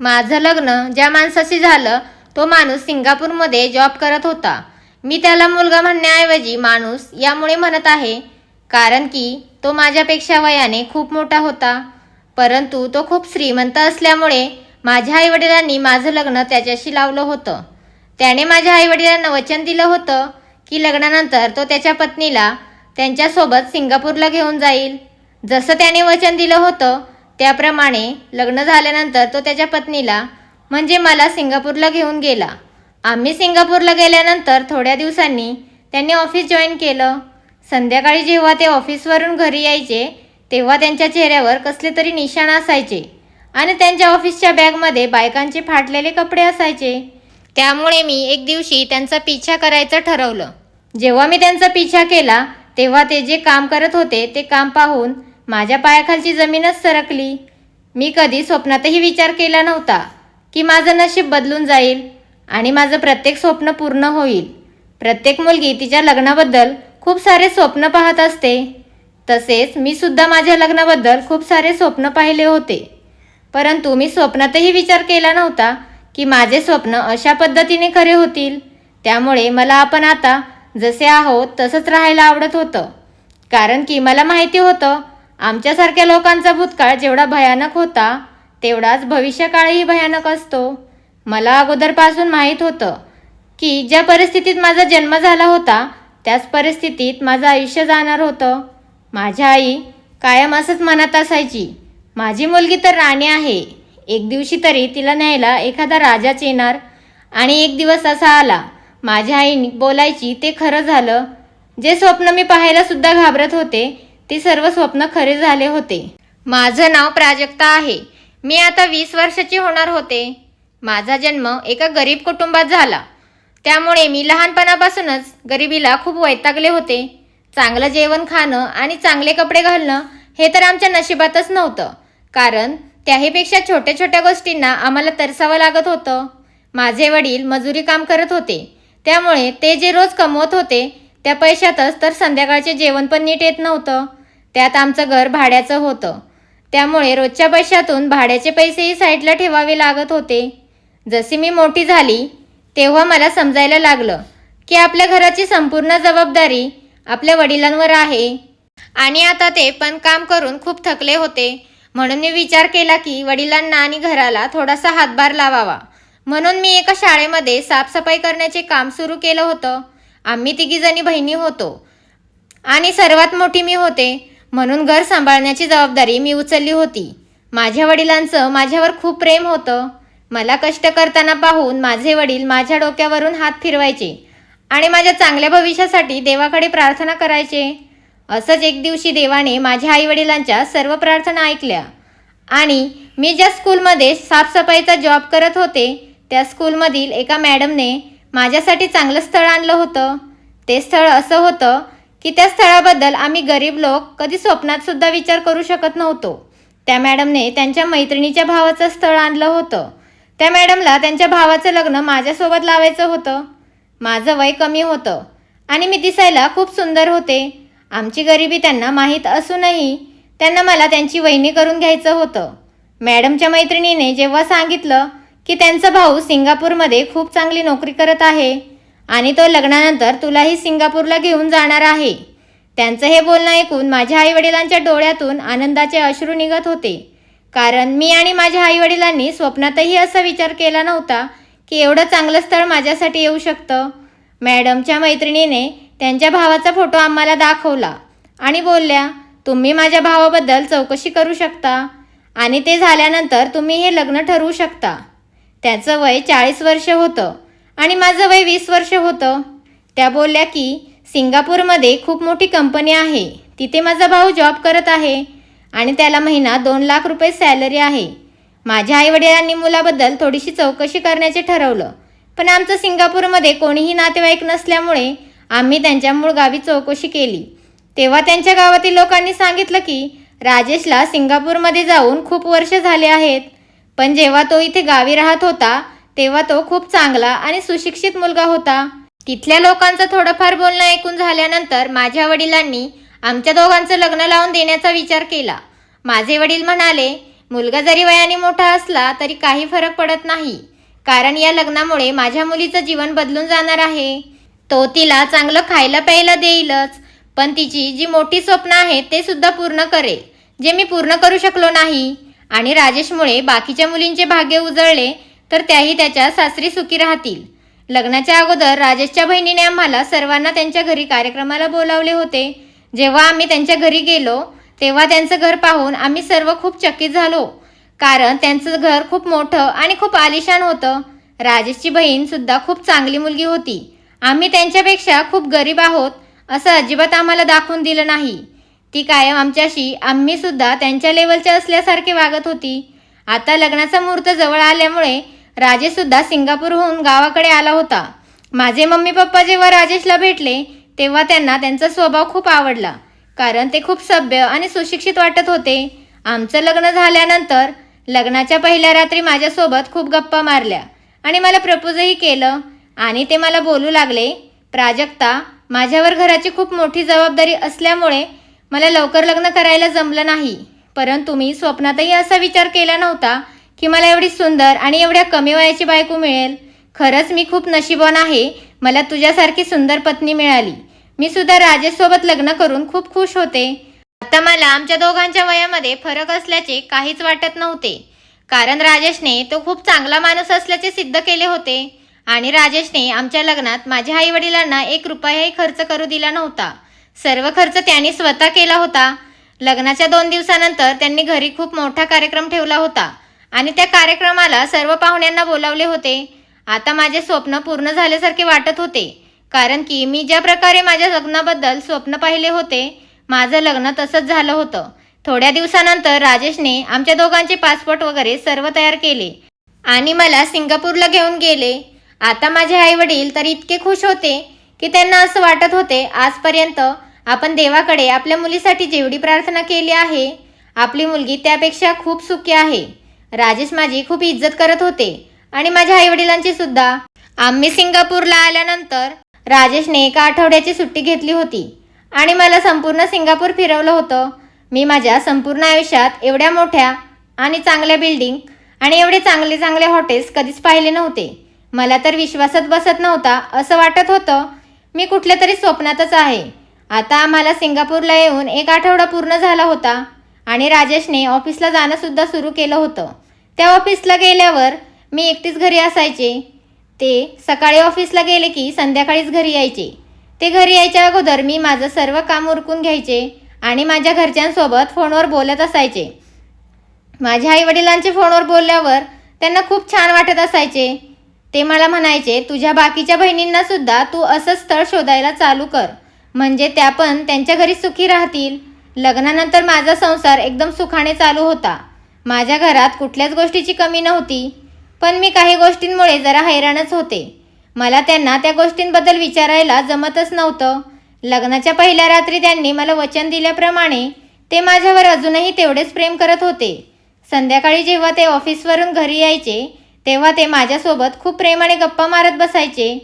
माझं लग्न ज्या माणसाशी झालं तो माणूस सिंगापूरमध्ये जॉब करत होता. मी त्याला मुलगा म्हणण्याऐवजी माणूस यामुळे म्हणत आहे, कारण की तो माझ्यापेक्षा वयाने खूप मोठा होता. परंतु तो खूप श्रीमंत असल्यामुळे माझ्या आईवडिलांनी माझं लग्न त्याच्याशी लावलं होतं. त्याने माझ्या आईवडिलांना वचन दिलं होतं की लग्नानंतर तो त्याच्या पत्नीला त्यांच्यासोबत सिंगापूरला घेऊन जाईल. जसं त्याने वचन दिलं होतं त्याप्रमाणे लग्न झाल्यानंतर तो त्याच्या पत्नीला म्हणजे मला सिंगापूरला घेऊन गेला. आम्ही सिंगापूरला गेल्यानंतर थोड्या दिवसांनी त्यांनी ऑफिस जॉईन केलं. संध्याकाळी जेव्हा ते ऑफिसवरून घरी यायचे तेव्हा त्यांच्या चेहऱ्यावर कसले तरी निशाण असायचे आणि त्यांच्या ऑफिसच्या बॅगमध्ये बायकांचे फाटलेले कपडे असायचे. त्यामुळे मी एक दिवशी त्यांचा पिछा करायचं ठरवलं. जेव्हा मी त्यांचा पिछा केला तेव्हा ते जे काम करत होते ते काम पाहून माझ्या पायाखालची जमीनच सरकली. मी कधी स्वप्नातही विचार केला नव्हता की माझं नशीब बदलून जाईल आणि माझं प्रत्येक स्वप्न पूर्ण होईल. प्रत्येक मुलगी तिच्या लग्नाबद्दल खूप सारे स्वप्न पाहत असते. तसेच मी सुद्धा माझ्या लग्नाबद्दल खूप सारे स्वप्न पाहिले होते. परंतु मी स्वप्नातही विचार केला नव्हता की माझे स्वप्न अशा पद्धतीने खरे होतील. त्यामुळे मला आपण आता जसे आहोत तसंच राहायला आवडत होतं. कारण की मला माहिती होतं आमच्यासारख्या लोकांचा भूतकाळ जेवढा भयानक होता तेवढाच भविष्यकाळही भयानक असतो. मला अगोदरपासून माहीत होतं की ज्या परिस्थितीत माझा जन्म झाला होता त्याच परिस्थितीत माझं आयुष्य जाणार होतं. माझी आई कायम असंच म्हणत असायची, माझी मुलगी तर राणी आहे, एक दिवशी तरी तिला न्यायला एखादा राजाच येणार. आणि एक दिवस असा आला. माझ्या आईने बोलायची ते खरं झालं. जे स्वप्न मी पाहायला सुद्धा घाबरत होते ते सर्व स्वप्न खरे झाले होते. माझं नाव प्राजक्ता आहे. मी आता 20 वर्षाची होणार होते. माझा जन्म एका गरीब कुटुंबात झाला. त्यामुळे मी लहानपणापासूनच गरिबीला खूप वैतागले होते. चांगलं जेवण खाणं आणि चांगले कपडे घालणं हे तर आमच्या नशिबातच नव्हतं, कारण त्याहीपेक्षा छोट्या छोट्या गोष्टींना आम्हाला तरसावं लागत होतं. माझे वडील मजुरी काम करत होते, त्यामुळे ते जे रोज कमवत होते त्या पैशातच तर संध्याकाळचे जेवण पण नीट येत नव्हतं. त्यात आमचं घर भाड्याचं होतं, त्यामुळे रोजच्या पैशातून भाड्याचे पैसेही साईडला ठेवावे लागत होते. जशी मी मोठी झाली तेव्हा मला समजायला लागलं की आपल्या घराची संपूर्ण जबाबदारी आपल्या वडिलांवर आहे. आणि आता ते पण काम करून खूप थकले होते. म्हणून मी विचार केला की वडिलांना आणि घराला थोडासा हातभार लावावा. म्हणून मी एका शाळेमध्ये साफसफाई करण्याचे काम सुरू केलं होतं. आम्ही तिघीजणी बहिणी होतो आणि सर्वात मोठी मी होते, म्हणून घर सांभाळण्याची जबाबदारी मी उचलली होती. माझ्या वडिलांचं माझ्यावर खूप प्रेम होतं. मला कष्ट करताना पाहून माझे वडील माझ्या डोक्यावरून हात फिरवायचे आणि माझ्या चांगल्या भविष्यासाठी देवाकडे प्रार्थना करायचे. असंच एक दिवशी देवाने माझ्या आईवडिलांच्या सर्व प्रार्थना ऐकल्या आणि मी ज्या स्कूलमध्ये साफसफाईचा जॉब करत होते त्या स्कूलमधील एका मॅडमने माझ्यासाठी चांगलं स्थळ आणलं होतं. ते स्थळ असं होतं की त्या स्थळाबद्दल आम्ही गरीब लोक कधी स्वप्नात सुद्धा विचार करू शकत नव्हतो. त्या मॅडमने त्यांच्या मैत्रिणीच्या भावाचं स्थळ आणलं होतं. त्या मॅडमला त्यांच्या भावाचं लग्न माझ्यासोबत लावायचं होतं. माझं वय कमी होतं आणि मी दिसायला खूप सुंदर होते. आमची गरिबी त्यांना माहीत असूनही त्यांना मला त्यांची वहिनी करून घ्यायचं होतं. मॅडमच्या मैत्रिणीने जेव्हा सांगितलं की त्यांचा भाऊ सिंगापूरमध्ये खूप चांगली नोकरी करत आहे आणि तो लग्नानंतर तुलाही सिंगापूरला घेऊन जाणार आहे, त्यांचं हे बोलणं ऐकून माझ्या आईवडिलांच्या डोळ्यातून आनंदाचे अश्रू निघत होते. कारण मी आणि माझ्या आईवडिलांनी स्वप्नातही असा विचार केला नव्हता की एवढं चांगलं स्थळ माझ्यासाठी येऊ शकतं. मॅडमच्या मैत्रिणीने त्यांच्या भावाचा फोटो आम्हाला दाखवला आणि बोलल्या, तुम्ही माझ्या भावाबद्दल चौकशी करू शकता आणि ते झाल्यानंतर तुम्ही हे लग्न ठरवू शकता. त्याचं वय 40 वर्ष होतं आणि माझं वय 20 वर्ष होतं. त्या बोलल्या की सिंगापूरमध्ये खूप मोठी कंपनी आहे, तिथे माझा भाऊ जॉब करत आहे आणि त्याला महिना 2 लाख रुपये सॅलरी आहे. माझ्या आईवडिलांनी मुलाबद्दल थोडीशी चौकशी करण्याचे ठरवलं, पण आमचं सिंगापूरमध्ये कोणीही नातेवाईक नसल्यामुळे आम्ही त्यांच्या मूळ गावी चौकशी केली. तेव्हा त्यांच्या गावातील लोकांनी सांगितलं की राजेशला सिंगापूरमध्ये जाऊन खूप वर्ष झाले आहेत, पण जेव्हा तो इथे गावी राहत होता तेव्हा तो खूप चांगला आणि सुशिक्षित मुलगा होता. तिथल्या लोकांचं थोडंफार बोलणं ऐकून झाल्यानंतर माझ्या वडिलांनी आमच्या दोघांचं लग्न लावून देण्याचा विचार केला. माझे वडील म्हणाले, मुलगा जरी वयाने मोठा असला तरी काही फरक पडत नाही, कारण या लग्नामुळे माझ्या मुलीचं जीवन बदलून जाणार आहे. तो तिला चांगलं खायला प्यायला देईलच, पण तिची जी मोठी स्वप्न आहेत ते सुद्धा पूर्ण करेल, जे मी पूर्ण करू शकलो नाही. आणि राजेशमुळे बाकीच्या मुलींचे भाग्य उजळले तर त्याही त्याच्या सासरी सुखी राहतील. लग्नाच्या अगोदर राजेशच्या बहिणीने आम्हाला सर्वांना त्यांच्या घरी कार्यक्रमाला बोलावले होते. जेव्हा आम्ही त्यांच्या घरी गेलो तेव्हा त्यांचं घर पाहून आम्ही सर्व खूप चकित झालो, कारण त्यांचं घर खूप मोठं आणि खूप आलिशान होतं. राजेशची बहीण सुद्धा खूप चांगली मुलगी होती. आम्ही त्यांच्यापेक्षा खूप गरीब आहोत असं अजिबात आम्हाला दाखवून दिलं नाही. ती कायम आमच्याशी आम्ही सुद्धा त्यांच्या लेवलचे असल्यासारखे वागत होती. आता लग्नाचा मुहूर्त जवळ आल्यामुळे राजेश सुद्धा सिंगापूरहून गावाकडे आला होता. माझे मम्मी पप्पा जेव्हा राजेशला भेटले तेव्हा त्यांना त्यांचा स्वभाव खूप आवडला, कारण ते खूप सभ्य आणि सुशिक्षित वाटत होते. आमचं लग्न झाल्यानंतर लग्नाच्या पहिल्या रात्री माझ्यासोबत खूप गप्पा मारल्या आणि मला प्रपोजही केलं. आणि ते मला बोलू लागले, प्राजक्ता, माझ्यावर घराची खूप मोठी जबाबदारी असल्यामुळे मला लवकर लग्न करायला जमलं नाही, परंतु मी स्वप्नातही असा विचार केला नव्हता की मला एवढी सुंदर आणि एवढ्या कमी वयाची बायको मिळेल. खरंच मी खूप नशीबवान आहे, मला तुझ्यासारखी सुंदर पत्नी मिळाली. मी सुद्धा राजेशसोबत लग्न करून खूप खुश होते. आता मला आमच्या दोघांच्या वयामध्ये फरक असल्याचे काहीच वाटत नव्हते, कारण राजेशने तो खूप चांगला माणूस असल्याचे सिद्ध केले होते. आणि राजेशने आमच्या लग्नात माझ्या आईवडिलांना 1 रुपयाही खर्च करू दिला नव्हता. सर्व खर्च त्यांनी स्वतः केला होता. लग्नाच्या 2 दिवसानंतर त्यांनी घरी खूप मोठा कार्यक्रम ठेवला होता आणि त्या कार्यक्रमाला सर्व पाहुण्यांना बोलावले होते. आता माझे स्वप्न पूर्ण झाल्यासारखे वाटत होते, कारण की मी ज्या प्रकारे माझ्या लग्नाबद्दल स्वप्न पाहिले होते, माझं लग्न तसंच झालं होतं. थोड्या दिवसानंतर राजेशने आमच्या दोघांचे पासपोर्ट वगैरे सर्व तयार केले आणि मला सिंगापूरला घेऊन गेले. आता माझे आईवडील तर इतके खुश होते की त्यांना असं वाटत होते, आजपर्यंत आपण देवाकडे आपल्या मुलीसाठी जेवढी प्रार्थना केली आहे, आपली मुलगी त्यापेक्षा खूप सुखी आहे. राजेश माझी खूप इज्जत करत होते आणि माझ्या आईवडिलांची सुद्धा. आम्ही सिंगापूरला आल्यानंतर राजेशने 1 आठवड्याची सुट्टी घेतली होती आणि मला संपूर्ण सिंगापूर फिरवलं होतं. मी माझ्या संपूर्ण आयुष्यात एवढ्या मोठ्या आणि चांगल्या बिल्डिंग आणि एवढे चांगले चांगले हॉटेल्स कधीच पाहिले नव्हते. मला तर विश्वासात बसत नव्हता, असं वाटत होतं मी कुठल्या तरी स्वप्नातच आहे. आता आम्हाला सिंगापूरला येऊन 1 आठवडा पूर्ण झाला होता आणि राजेशने ऑफिसला जाणं सुद्धा सुरू केलं होतं. त्या ऑफिसला गेल्यावर मी एकटीच घरी असायचे. ते सकाळी ऑफिसला गेले की संध्याकाळीच घरी यायचे. ते घरी यायच्या अगोदर मी माझं सर्व काम उरकून घ्यायचे आणि माझ्या घरच्यांसोबत फोनवर बोलत असायचे. माझ्या आईवडिलांचे फोनवर बोलल्यावर त्यांना खूप छान वाटत असायचे. ते मला म्हणायचे, तुझ्या बाकीच्या बहिणींना सुद्धा तू असं स्थळ शोधायला चालू कर, म्हणजे त्या पण त्यांच्या घरी सुखी राहतील. लग्नानंतर माझा संसार एकदम सुखाने चालू होता. माझ्या घरात कुठल्याच गोष्टीची कमी नव्हती, पण मी काही गोष्टींमुळे जरा हैराणच होते. मला त्यांना त्या गोष्टींबद्दल विचारायला जमतच नव्हतं. लग्नाच्या पहिल्या रात्री त्यांनी मला वचन दिल्याप्रमाणे ते माझ्यावर अजूनही तेवढेच प्रेम करत होते. संध्याकाळी जेव्हा ते ऑफिसवरून घरी यायचे तेव्हा ते माझ्यासोबत खूप प्रेमाने गप्पा मारत बसायचे.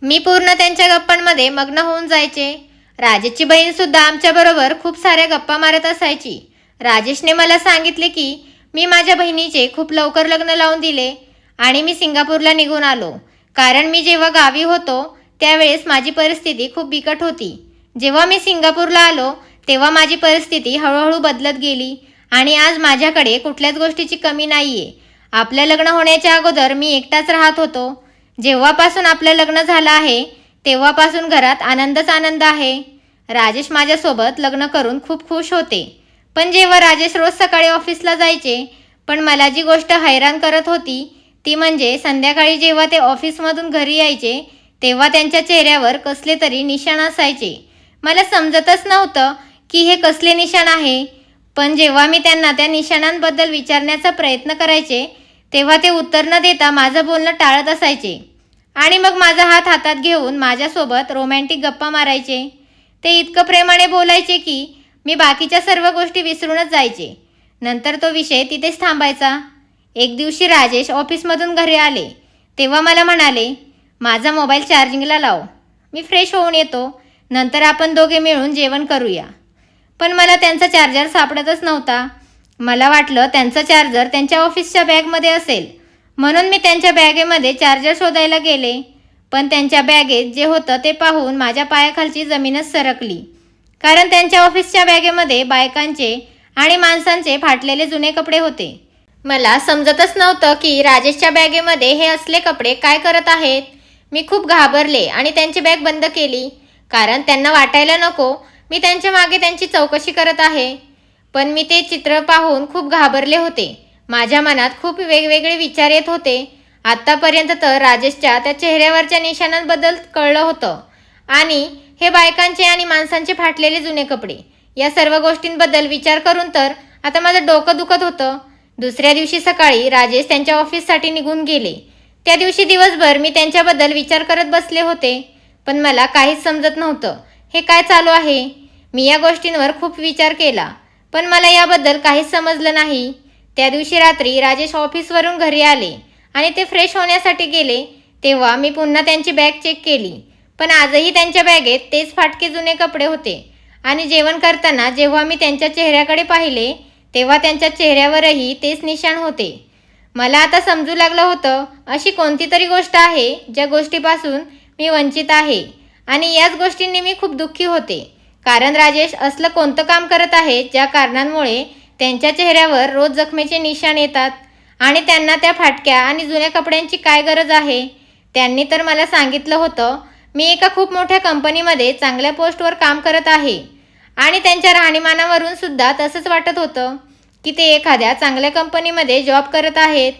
मी पूर्ण त्यांच्या गप्पांमध्ये मग्न होऊन जायचे. राजेशची बहीणसुद्धा आमच्याबरोबर खूप साऱ्या गप्पा मारत असायची. राजेशने मला सांगितले की मी माझ्या बहिणीचे खूप लवकर लग्न लावून दिले आणि मी सिंगापूरला निघून आलो, कारण मी जेव्हा गावी होतो त्यावेळेस माझी परिस्थिती खूप बिकट होती. जेव्हा मी सिंगापूरला आलो तेव्हा माझी परिस्थिती हळूहळू बदलत गेली आणि आज माझ्याकडे कुठल्याच गोष्टीची कमी नाही आहे. आपलं लग्न होण्याच्या अगोदर मी एकटाच राहत होतो. जेव्हापासून आपलं लग्न झालं आहे तेव्हापासून घरात आनंदच आनंद आहे. राजेश माझ्यासोबत लग्न करून खूप खुश होते. पण जेव्हा राजेश रोज सकाळी ऑफिसला जायचे, पण मला जी गोष्ट हैराण करत होती ती म्हणजे संध्याकाळी जेव्हा ते ऑफिसमधून घरी यायचे तेव्हा त्यांच्या चेहऱ्यावर कसले तरी निशाण असायचे. मला समजतच नव्हतं की हे कसले निशाण आहे. पण जेव्हा मी त्यांना त्या निशाणांबद्दल विचारण्याचा प्रयत्न करायचे तेव्हा ते उत्तर न देता माझं बोलणं टाळत असायचे आणि मग माझा हात हातात घेऊन माझ्यासोबत रोमॅन्टिक गप्पा मारायचे. ते इतकं प्रेमाने बोलायचे की मी बाकीच्या सर्व गोष्टी विसरूनच जायचे. नंतर तो विषय तिथेच थांबायचा. एक दिवशी राजेश ऑफिसमधून घरी आले तेव्हा मला म्हणाले, माझा मोबाईल चार्जिंगला लाव, मी फ्रेश होऊन येतो, नंतर आपण दोघे मिळून जेवण करूया. पण मला त्यांचा चार्जर सापडतच नव्हता. मला वाटलं त्यांचा चार्जर त्यांच्या ऑफिसच्या बॅगमध्ये असेल, म्हणून मी त्यांच्या बॅगेमध्ये चार्जर शोधायला गेले. पण त्यांच्या बॅगेत जे होतं ते पाहून माझ्या पायाखालची जमीनच सरकली. कारण त्यांच्या ऑफिसच्या बॅगेमध्ये बायकांचे आणि माणसांचे फाटलेले जुने कपडे होते. मला समजतच नव्हतं की राजेशच्या बॅगेमध्ये हे असले कपडे काय करत आहेत. मी खूप घाबरले आणि त्यांची बॅग बंद केली, कारण त्यांना वाटायला नको मी त्यांच्या मागे त्यांची चौकशी करत आहे. पण मी ते चित्र पाहून खूप घाबरले होते. माझ्या मनात खूप वेगवेगळे विचार येत होते. आत्तापर्यंत तर राजेशच्या त्या चेहऱ्यावरच्या निशाणांबद्दल कळलं होतं, आणि हे बायकांचे आणि माणसांचे फाटलेले जुने कपडे, या सर्व गोष्टींबद्दल विचार करून तर आता माझं डोकं दुखत होतं. दुसऱ्या दिवशी सकाळी राजेश त्यांच्या ऑफिससाठी निघून गेले. त्या दिवशी दिवसभर मी त्यांच्याबद्दल विचार करत बसले होते, पण मला काहीच समजत नव्हतं हे काय चालू आहे. मी या गोष्टींवर खूप विचार केला, पण मला याबद्दल काहीच समजलं नाही. त्या दिवशी रात्री राजेश ऑफिसवरून घरी आले आणि ते फ्रेश होण्यासाठी गेले. तेव्हा मी पुन्हा त्यांची बॅग चेक केली, पण आजही त्यांच्या बॅगेत तेच फाटके जुने कपडे होते. आणि जेवण करताना जेव्हा मी त्यांच्या चेहऱ्याकडे पाहिले, तेव्हा त्यांच्या चेहऱ्यावरही तेच निशाण होते. मला आता समजू लागलं होतं, अशी कोणती तरी गोष्ट आहे ज्या गोष्टीपासून मी वंचित आहे, आणि याच गोष्टींनी मी खूप दुःखी होते. कारण राजेश असलं कोणतं काम करत आहे ज्या कारणांमुळे त्यांच्या चेहऱ्यावर रोज जखमेचे निशाण येतात, आणि त्यांना त्या फाटक्या आणि जुन्या कपड्यांची काय गरज आहे. त्यांनी तर मला सांगितलं होतं मी एका खूप मोठ्या कंपनीमध्ये चांगल्या पोस्टवर काम करत आहे, आणि त्यांच्या राहणीमानावरून सुद्धा तसंच वाटत होतं की ते एखाद्या चांगल्या कंपनीमध्ये जॉब करत आहेत.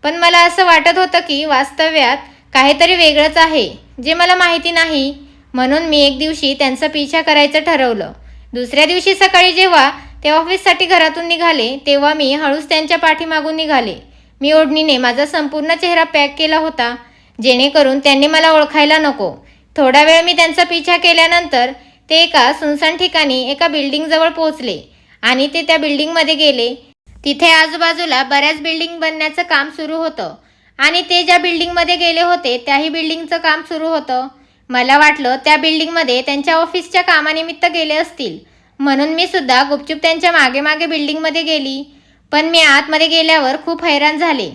पण मला असं वाटत होतं की वास्तव्यात काहीतरी वेगळंच आहे जे मला माहिती नाही. म्हणून मी एक दिवशी त्यांचा पिछा करायचं ठरवलं. दुसऱ्या दिवशी सकाळी जेव्हा ते ऑफिससाठी घरातून निघाले, तेव्हा मी हळूच त्यांच्या पाठीमागून निघाले. मी ओढणीने माझा संपूर्ण चेहरा पॅक केला होता, जेणेकरून त्यांनी मला ओळखायला नको. थोडा वेळ मी त्यांचा पिछा केल्यानंतर ते एका सुनसान ठिकाणी एका बिल्डिंगजवळ पोहोचले, आणि ते त्या बिल्डिंगमध्ये गेले. तिथे आजूबाजूला बऱ्याच बिल्डिंग बनण्याचं काम सुरू होतं, आणि ते ज्या बिल्डिंगमध्ये गेले होते त्याही बिल्डिंगचं काम सुरू होतं. मला वाटलं त्या बिल्डिंगमध्ये त्यांच्या ऑफिसच्या कामानिमित्त गेले असतील, म्हणून मी सुद्धा गुपचूप त्यांच्या मागे मागे बिल्डिंगमध्ये गेली. पण मी आतमध्ये गेल्यावर खूप हैराण झाले,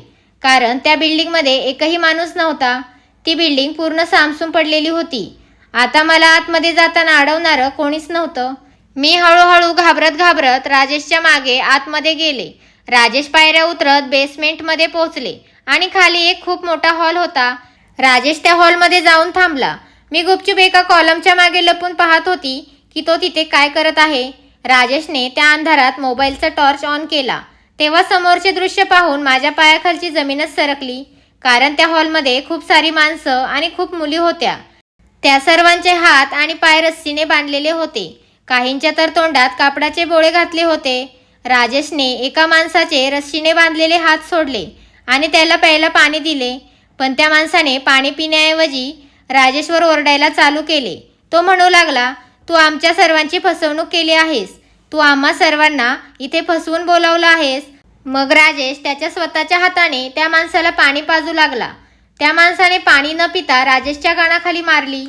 कारण त्या बिल्डिंगमध्ये एकही माणूस नव्हता. ती बिल्डिंग पूर्ण सामसूम पडलेली होती. आता मला आतमध्ये जाताना अडवणारं कोणीच नव्हतं. मी हळूहळू घाबरत घाबरत राजेशच्या मागे आतमध्ये गेले. राजेश पायऱ्या उतरत बेसमेंटमध्ये पोहोचले, आणि खाली एक खूप मोठा हॉल होता. राजेश त्या हॉलमध्ये जाऊन थांबला. मी गुपचूप एका कॉलमच्या मागे लपून पाहत होती की तो तिथे काय करत आहे. राजेशने त्या अंधारात मोबाईलचा टॉर्च ऑन केला, तेव्हा समोरचे दृश्य पाहून माझ्या पायाखालची जमीनच सरकली. कारण त्या हॉलमध्ये खूप सारी माणसं आणि खूप मुली होत्या. त्या सर्वांचे हात आणि पाय रस्सीने बांधलेले होते. काहींच्या तर तोंडात कापडाचे बोळे घातले होते. राजेशने एका माणसाचे रस्सीने बांधलेले हात सोडले आणि त्याला प्यायला पाणी दिले, पण त्या माणसाने पाणी पिण्याऐवजी राजेशवर ओरडायला चालू केले. तो म्हणू लागला, तू आमच्या सर्वांची फसवणूक केली आहेस. तू आम्हा सर्वांना इथे फसवून बोलावलं आहेस. मग राजेश त्याच्या स्वतःच्या हाताने त्या माणसाला पाणी पाजू लागला. त्या माणसाने पाणी न पिता राजेशच्या कानाखाली मारली.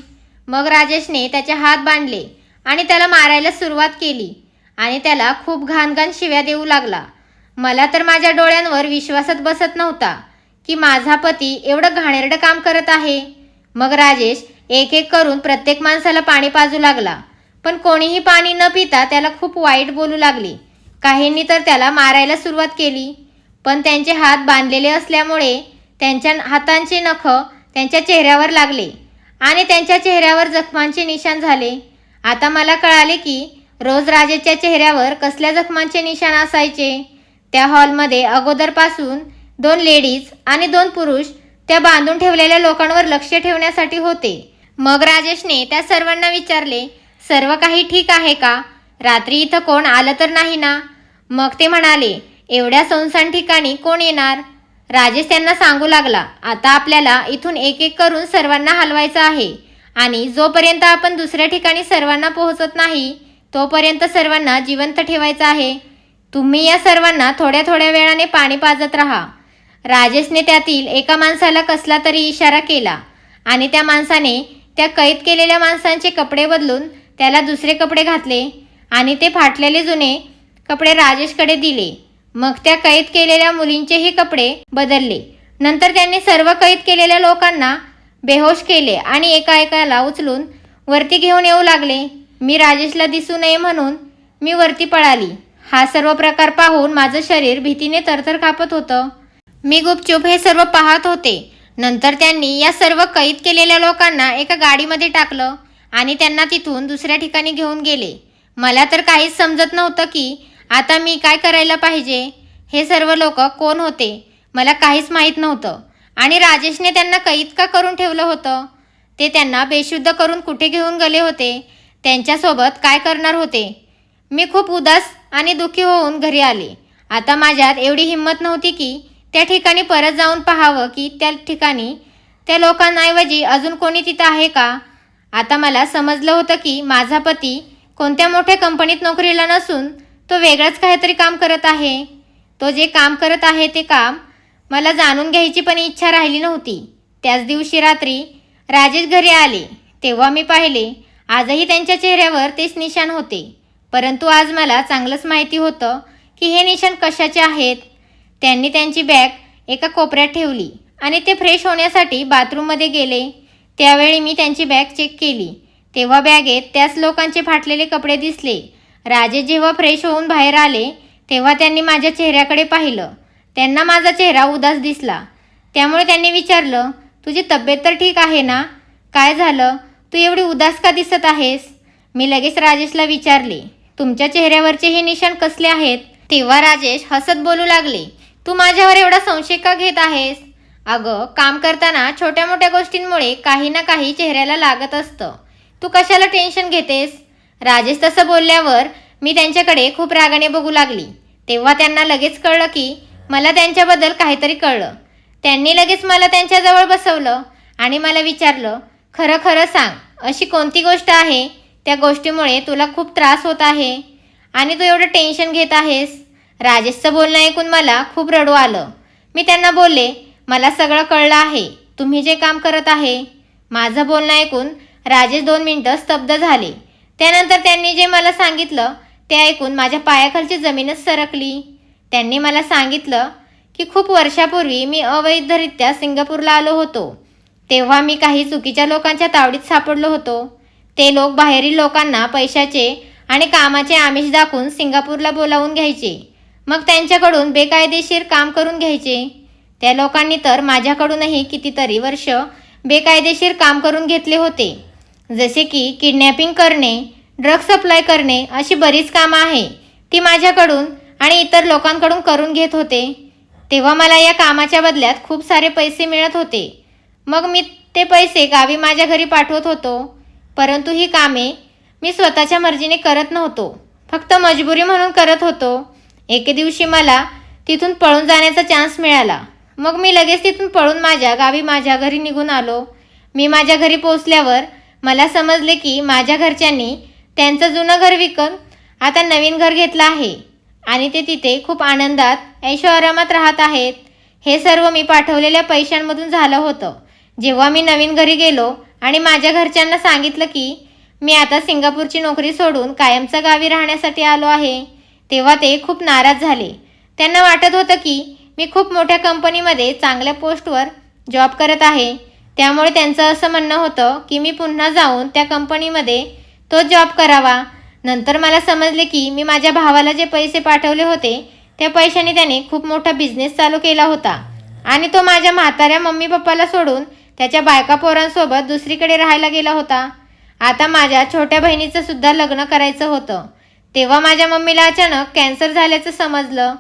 मग राजेशने त्याचे हात बांधले आणि त्याला मारायला सुरुवात केली, आणि त्याला खूप घाणघाण शिव्या देऊ लागला. मला तर माझ्या डोळ्यांवर विश्वासच बसत नव्हता की माझा पती एवढं घाणेरडं काम करत आहे. मग राजेश एक एक करून प्रत्येक माणसाला पाणी पाजू लागला, पण कोणीही पाणी न पिता त्याला खूप वाईट बोलू लागले. काहींनी तर त्याला मारायला सुरुवात केली, पण त्यांचे हात बांधलेले असल्यामुळे त्यांच्या हातांचे नख त्यांच्या चेहऱ्यावर लागले, आणि त्यांच्या चेहऱ्यावर जखमांचे निशाण झाले. आता मला कळाले की रोज राजेशच्या चेहऱ्यावर कसल्या जखमांचे निशाण असायचे. त्या हॉलमध्ये अगोदरपासून 2 लेडीज आणि 2 पुरुष त्या बांधून ठेवलेल्या लोकांवर लक्ष ठेवण्यासाठी होते. मग राजेशने त्या सर्वांना विचारले, सर्व काही ठीक आहे का? रात्री इथं कोण आलं तर नाही ना? मग ते म्हणाले, एवढ्या सुनसान ठिकाणी कोण येणार? राजेश त्यांना सांगू लागला, आता आपल्याला इथून एक एक करून सर्वांना हलवायचं आहे, आणि जोपर्यंत आपण दुसऱ्या ठिकाणी सर्वांना पोहोचत नाही तोपर्यंत सर्वांना जिवंत ठेवायचं आहे. तुम्ही या सर्वांना थोड्या थोड्या वेळाने पाणी पाजत राहा. राजेशने त्यातील एका माणसाला कसला तरी इशारा केला, आणि त्या माणसाने त्या कैद केलेल्या माणसांचे कपडे बदलून त्याला दुसरे कपडे घातले, आणि ते फाटलेले जुने कपडे राजेशकडे दिले. मग त्या कैद केलेल्या मुलींचेही कपडे बदलले. नंतर त्यांनी सर्व कैद केलेल्या लोकांना बेहोश केले आणि एका एकाला उचलून वरती घेऊन येऊ लागले. मी राजेशला दिसू नये म्हणून मी वरती पळाली. हा सर्व प्रकार पाहून माझं शरीर भीतीने थरथर कापत होतं. मी गुपचूप हे सर्व पाहत होते. नंतर त्यांनी या सर्व कैद केलेल्या लोकांना एका गाडीमध्ये टाकलं आणि त्यांना तिथून दुसऱ्या ठिकाणी घेऊन गेले. मला तर काहीच समजत नव्हतं की आता मी काय करायला पाहिजे. हे सर्व लोक कोण होते मला काहीच माहीत नव्हतं. आणि राजेशने त्यांना कैद का करून ठेवलं होतं? ते त्यांना बेशुद्ध करून कुठे घेऊन गेले होते? त्यांच्यासोबत काय करणार होते? मी खूप उदास आणि दुःखी होऊन घरी आले. आता माझ्यात एवढी हिंमत नव्हती की त्या ठिकाणी परत जाऊन पाहावं की त्या ठिकाणी त्या लोकांऐवजी अजून कोणी तिथं आहे का. आता मला समजलं होतं की माझा पती कोणत्या मोठ्या कंपनीत नोकरीला नसून तो वेगळंच काहीतरी काम करत आहे. तो जे काम करत आहे ते काम मला जाणून घ्यायची पण इच्छा राहिली नव्हती. त्याच दिवशी रात्री राजेश घरी आले तेव्हा मी पाहिले आजही त्यांच्या चेहऱ्यावर तेच निशाण होते. परंतु आज मला चांगलंच माहिती होतं की हे निशाण कशाचे आहेत. त्यांनी त्यांची बॅग एका कोपऱ्यात ठेवली आणि ते फ्रेश होण्यासाठी बाथरूममध्ये गेले. त्यावेळी मी त्यांची बॅग चेक केली तेव्हा बॅगेत त्याच लोकांचे फाटलेले कपडे दिसले. राजेश जेव्हा फ्रेश होऊन बाहेर आले तेव्हा त्यांनी माझ्या चेहऱ्याकडे पाहिलं. त्यांना माझा चेहरा उदास दिसला. त्यामुळे त्यांनी विचारलं, तुझी तब्येत तर ठीक आहे ना? काय झालं? तू एवढी उदास का दिसत आहेस? मी लगेच राजेशला विचारले, तुमच्या चेहऱ्यावरचे हे निशाण कसले आहेत? तेव्हा राजेश हसत बोलू लागले, तू माझ्यावर एवढा संशय का घेत आहेस? अगं, काम करताना छोट्या मोठ्या गोष्टींमुळे काही ना काही चेहऱ्याला लागत असतं. तू कशाला टेन्शन घेतेस? राजेश तसं बोलल्यावर मी त्यांच्याकडे खूप रागाने बघू लागली. तेव्हा त्यांना लगेच कळलं की मला त्यांच्याबद्दल काहीतरी कळलं. त्यांनी लगेच मला त्यांच्याजवळ बसवलं आणि मला विचारलं, खरं खरं सांग, अशी कोणती गोष्ट आहे त्या गोष्टीमुळे तुला खूप त्रास होत आहे आणि तू एवढं टेन्शन घेत आहेस? राजेशचं बोलणं ऐकून मला खूप रडू आलं. मी त्यांना बोलले, मला सगळं कळलं आहे, तुम्ही जे काम करत आहे. माझं बोलणं ऐकून राजेश 2 मिनिटं स्तब्ध झाले. त्यानंतर त्यांनी जे मला सांगितलं ते ऐकून माझ्या पायाखालची जमीनच सरकली. त्यांनी मला सांगितलं की खूप वर्षापूर्वी मी अवैधरित्या सिंगापूरला आलो होतो. तेव्हा मी काही चुकीच्या लोकांच्या तावडीत सापडलो होतो. ते लोक बाहेरील लोकांना पैशाचे आणि कामाचे आमिष दाखवून सिंगापूरला बोलावून घ्यायचे. मग त्यांच्याकडून बेकायदेशीर काम करून घ्यायचे. त्या लोकांनी तर माझ्याकडूनही कितीतरी वर्ष बेकायदेशीर काम करून घेतले होते. जसे की किडनॅपिंग करणे, ड्रग सप्लाय करणे, अशी बरीच कामं आहे ती माझ्याकडून आणि इतर लोकांकडून करून घेत होते. तेव्हा मला या कामाच्या बदल्यात खूप सारे पैसे मिळत होते. मग मी ते पैसे गावी माझ्या घरी पाठवत होतो. परंतु ही कामे मी स्वतःच्या मर्जीने करत नव्हतो, फक्त मजबुरी म्हणून करत होतो. एके दिवशी मला तिथून पळून जाण्याचा चान्स मिळाला. मग मी लगेच तिथून पळून माझ्या गावी माझ्या घरी निघून आलो. मी माझ्या घरी पोहोचल्यावर मला समजले की माझ्या घरच्यांनी त्यांचं जुनं घर विकून आता नवीन घर घेतलं आहे आणि ते तिथे खूप आनंदात ऐशोआरामात राहत आहेत. हे सर्व मी पाठवलेल्या पैशांमधून झालं होतं. जेव्हा मी नवीन घरी गेलो आणि माझ्या घरच्यांना सांगितलं की मी आता सिंगापूरची नोकरी सोडून कायमचा गावी राहण्यासाठी आलो आहे, तेव्हा ते खूप नाराज झाले. त्यांना वाटत होतं की मी खूप मोठ्या कंपनीमध्ये चांगल्या पोस्टवर जॉब करत आहे. त्यामुळे त्यांचं असं म्हणणं होतं की मी पुन्हा जाऊन त्या कंपनीमध्ये तो जॉब करावा. नंतर मला समजले की मी माझ्या भावाला जे पैसे पाठवले होते त्या पैशाने त्याने खूप मोठा बिझनेस चालू केला होता आणि तो माझ्या म्हाताऱ्या मम्मी पप्पाला सोडून त्याच्या बायका पोरांसोबत दुसरीकडे राहायला गेला होता. आता माझ्या छोट्या बहिणीचं सुद्धा लग्न करायचं होतं. तेव्हा माझ्या मम्मीला अचानक कॅन्सर झाल्याचं समजलं.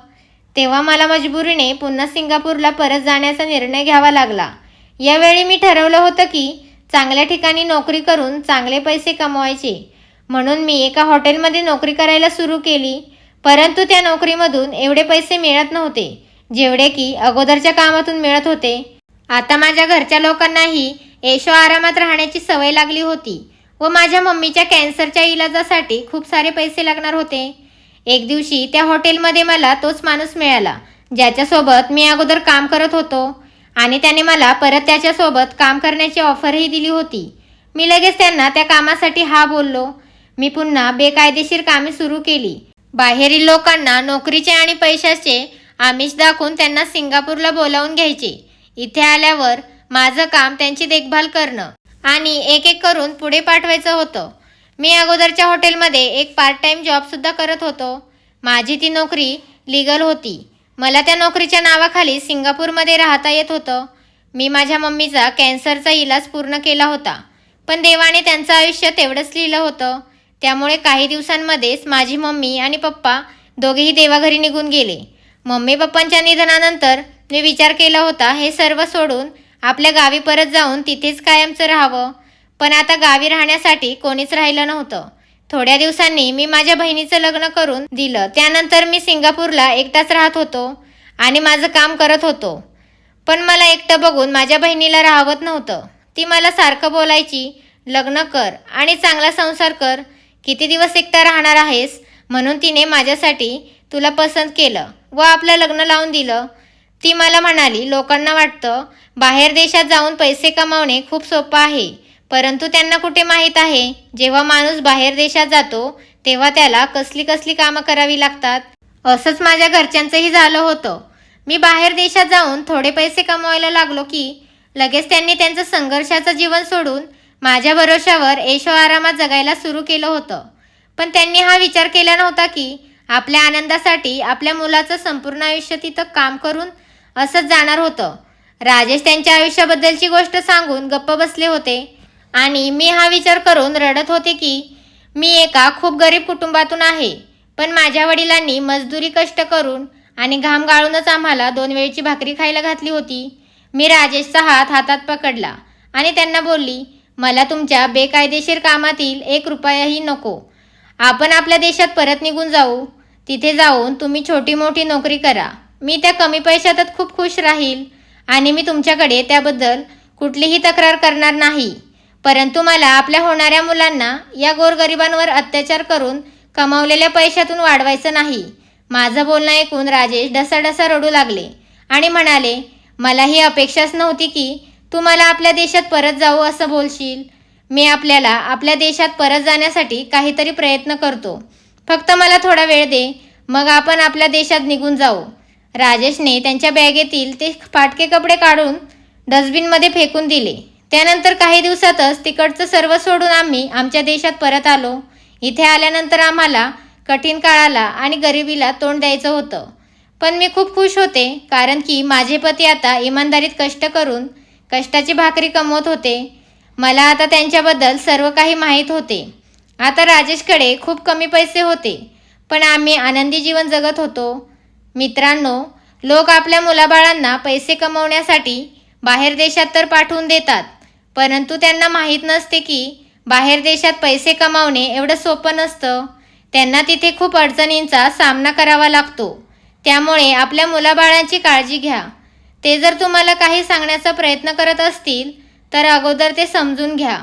तेव्हा मला मजबुरीने पुन्हा सिंगापूरला परत जाण्याचा निर्णय घ्यावा लागला. यावेळी मी ठरवलं होतं की चांगल्या ठिकाणी नोकरी करून चांगले पैसे कमवायचे. म्हणून मी एका हॉटेलमध्ये नोकरी करायला सुरू केली. परंतु त्या नोकरीमधून एवढे पैसे मिळत नव्हते जेवढे की अगोदरच्या कामातून मिळत होते. आता माझ्या घरच्या लोकांनाही ऐशो आरामात राहण्याची सवय लागली होती व माझ्या मम्मीच्या कॅन्सरच्या इलाजासाठी खूप सारे पैसे लागणार होते. एक दिवशी त्या हॉटेलमध्ये मला तोच माणूस मिळाला ज्याच्यासोबत मी अगोदर काम करत होतो आणि त्याने मला परत त्याच्यासोबत काम करण्याची ऑफरही दिली होती. मी लगेच त्यांना त्या कामासाठी हा बोललो. मी पुन्हा बेकायदेशीर कामे सुरू केली. बाहेरील लोकांना नोकरीचे आणि पैशाचे आमिष दाखवून त्यांना सिंगापूरला बोलावून घ्यायचे. इथे आल्यावर माझं काम त्यांची देखभाल करणं आणि एक एक करून पुढे पाठवायचं होतं. मी अगोदरच्या हॉटेलमध्ये एक पार्ट टाइम जॉबसुद्धा करत होतो. माझी ती नोकरी लीगल होती. मला त्या नोकरीच्या नावाखाली सिंगापूरमध्ये राहता येत होतं. मी माझ्या मम्मीचा कॅन्सरचा इलाज पूर्ण केला होता, पण देवाने त्यांचं आयुष्य तेवढंच लिहिलं होतं. त्यामुळे काही दिवसांमध्येच माझी मम्मी आणि पप्पा दोघेही देवाघरी निघून गेले. मम्मी पप्पांच्या निधनानंतर मी विचार केला होता हे सर्व सोडून आपल्या गावी परत जाऊन तिथेच कायमचं राहावं. पण आता गावी राहण्यासाठी कोणीच राहिलं नव्हतं. थोड्या दिवसांनी मी माझ्या बहिणीचं लग्न करून दिलं. त्यानंतर मी सिंगापूरला एकटाच राहत होतो आणि माझं काम करत होतो. पण मला एकटं बघून माझ्या बहिणीला राहवत नव्हतं. ती मला सारखं बोलायची, लग्न कर आणि चांगला संसार कर, किती दिवस एकटा राहणार आहेस. म्हणून तिने माझ्यासाठी तुला पसंत केलं व आपलं लग्न लावून दिलं. ती मला म्हणाली, लोकांना वाटतं बाहेर देशात जाऊन पैसे कमावणे खूप सोपं आहे, परंतु त्यांना कुठे माहीत आहे जेव्हा माणूस बाहेर देशात जातो तेव्हा त्याला कसली कसली कामं करावी लागतात. असंच माझ्या घरच्यांचंही झालं होतं. मी बाहेर देशात जाऊन थोडे पैसे कमवायला लागलो की लगेच त्यांनी त्यांचं संघर्षाचं जीवन सोडून माझ्या भरोश्यावर ऐशो आरामात जगायला सुरू केलं होतं. पण त्यांनी हा विचार केला नव्हता की आपल्या आनंदासाठी आपल्या मुलाचं संपूर्ण आयुष्य तिथं काम करून असंच जाणार होतं. राजेश त्यांच्या आयुष्याबद्दलची गोष्ट सांगून गप्प बसले होते आणि मी हा विचार करून रडत होते की मी एका खूप गरीब कुटुंबातून आहे, पण माझ्या वडिलांनी मजदुरी कष्ट करून आणि घाम गाळूनच आम्हाला 2 वेळची भाकरी खायला घातली होती. मी राजेशचा हात हातात पकडला आणि त्यांना बोलली, मला तुमच्या बेकायदेशीर कामातील 1 रुपयाही नको. आपण आपल्या देशात परत निघून जाऊ. तिथे जाऊन तुम्ही छोटी मोठी नोकरी करा. मी त्या कमी पैशातच खूप खुश राहील आणि मी तुमच्याकडे त्याबद्दल कुठलीही तक्रार करणार नाही. परंतु मला आपल्या होणाऱ्या मुलांना या गोरगरिबांवर अत्याचार करून कमावलेल्या पैशातून वाढवायचं नाही. माझं बोलणं ऐकून राजेश ढसाढसा रडू लागले आणि म्हणाले, मला ही अपेक्षाच नव्हती की तू मला आपल्या देशात परत जाऊ असं बोलशील. मी आपल्याला आपल्या देशात परत जाण्यासाठी काहीतरी प्रयत्न करतो. फक्त मला थोडा वेळ दे, मग आपण आपल्या देशात निघून जाऊ. राजेशने त्यांच्या बॅगेतील ते फाटके कपडे काढून डस्टबिनमध्ये फेकून दिले. त्यानंतर काही दिवसातच तिकडचं सर्व सोडून आम्ही आमच्या देशात परत आलो. इथे आल्यानंतर आम्हाला कठीण काळाला आणि गरिबीला तोंड द्यायचं होतं. पण मी खूप खुश होते, कारण की माझे पती आता इमानदारीत कष्ट करून कष्टाची भाकरी कमवत होते. मला आता त्यांच्याबद्दल सर्व काही माहीत होते. आता राजेशकडे खूप कमी पैसे होते, पण आम्ही आनंदी जीवन जगत होतो. मित्रांनो, लोक आपल्या मुलाबाळांना पैसे कमवण्यासाठी बाहेर देशात तर पाठवून देतात, परंतु त्यांना माहीत नसते की बाहेर देशात पैसे कमावणे एवढं सोपं नसतं. त्यांना तिथे खूप अडचणींचा सामना करावा लागतो. त्यामुळे आपल्या मुलाबाळांची काळजी घ्या. ते जर तुम्हाला काही सांगण्याचा प्रयत्न करत असतील तर अगोदर ते समजून घ्या.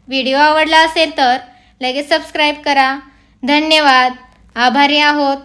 व्हिडिओ आवडला असेल तर लगेच सबस्क्राईब करा. धन्यवाद. आभारी आहोत.